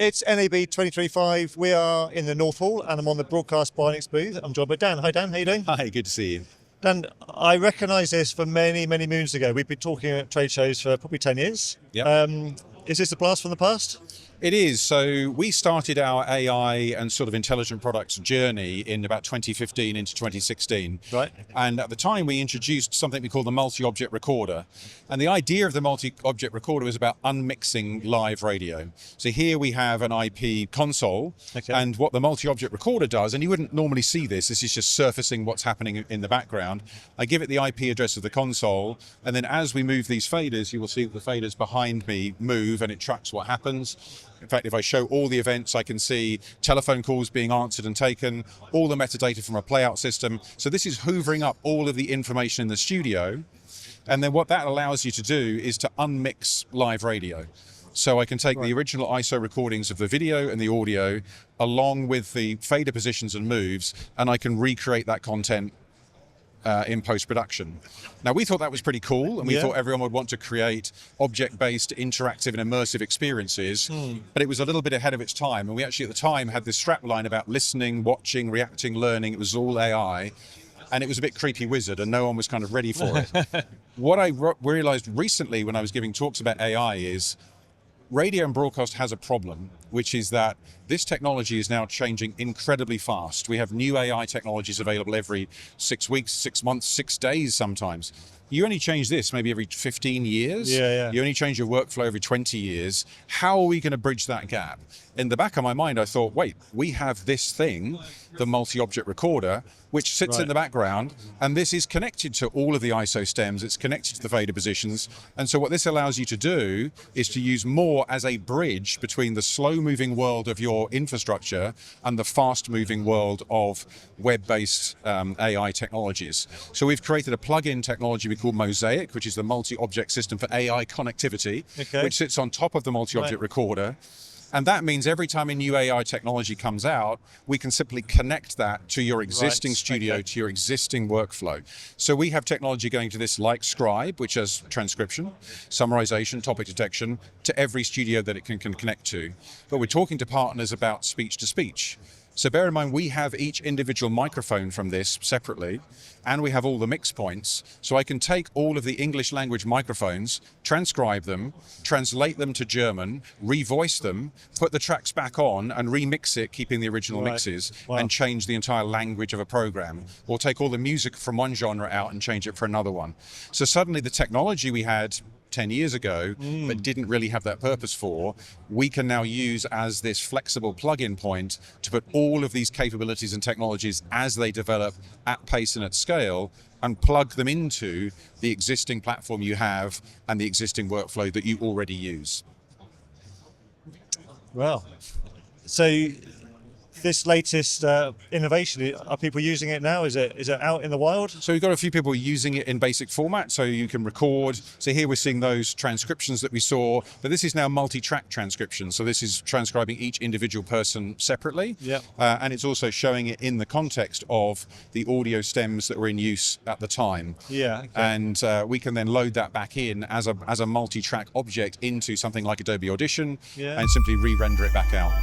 It's NAB 2025. We are in the North Hall and I'm on the Broadcast Bionics booth. I'm joined by Dan. Hi Dan, how you doing? Hi, good to see you. Dan, I recognise this from many moons ago. We've been talking at trade shows for probably 10 years. Yep. Is this a blast from the past? It is. So we started our AI and sort of intelligent products journey in about 2015 into 2016. Right. And at the time we introduced something we call the multi-object recorder. And the idea of the multi-object recorder was about unmixing live radio. So here we have an IP console. Okay. And what the multi-object recorder does, and you wouldn't normally see this is just surfacing what's happening in the background. I give it the IP address of the console, and then as we move these faders, you will see that the faders behind me move and it tracks what happens. In fact, if I show all the events, I can see telephone calls being answered and taken, all the metadata from a playout system. So this is hoovering up all of the information in the studio. And then what that allows you to do is to unmix live radio. So I can take the original ISO recordings of the video and the audio along with the fader positions and moves, and I can recreate that content in post-production. Now we thought that was pretty cool, and we thought everyone would want to create object-based, interactive and immersive experiences, but it was a little bit ahead of its time, and we actually at the time had this strap line about listening, watching, reacting, learning. It was all AI, and it was a bit creepy wizard, and no one was kind of ready for it. What I realized recently when I was giving talks about AI is radio and broadcast has a problem, which is that this technology is now changing incredibly fast. We have new AI technologies available every 6 weeks, 6 months, 6 days sometimes. You only change this maybe every 15 years. You only change your workflow every 20 years. How are we going to bridge that gap? In the back of my mind, I thought, wait, we have this thing, the multi-object recorder, which sits in the background, and this is connected to all of the ISO stems, it's connected to the fader positions. And so what this allows you to do is to use MOR as a bridge between the slow-moving world of your infrastructure and the fast-moving world of web-based AI technologies. So we've created a plug-in technology we call Mosaic, which is the multi-object system for AI connectivity, which sits on top of the multi-object recorder. And that means every time a new AI technology comes out, we can simply connect that to your existing studio, to your existing workflow. So we have technology going to this like Scribe, which has transcription, summarization, topic detection, to every studio that it can connect to. But we're talking to partners about speech to speech. So bear in mind, we have each individual microphone from this separately, and we have all the mix points. So I can take all of the English language microphones, transcribe them, translate them to German, revoice them, put the tracks back on and remix it, keeping the original mixes, and change the entire language of a program. Or take all the music from one genre out and change it for another one. So suddenly the technology we had 10 years ago, but didn't really have that purpose for, we can now use as this flexible plug-in point to put all of these capabilities and technologies as they develop at pace and at scale, and plug them into the existing platform you have and the existing workflow that you already use. Well, so this latest innovation, are people using it now? Is it out in the wild? So we've got a few people using it in basic format, so you can record. So here we're seeing those transcriptions that we saw, but this is now multi-track transcription. So this is transcribing each individual person separately. And it's also showing it in the context of the audio stems that were in use at the time. And we can then load that back in as a multi-track object into something like Adobe Audition and simply re-render it back out.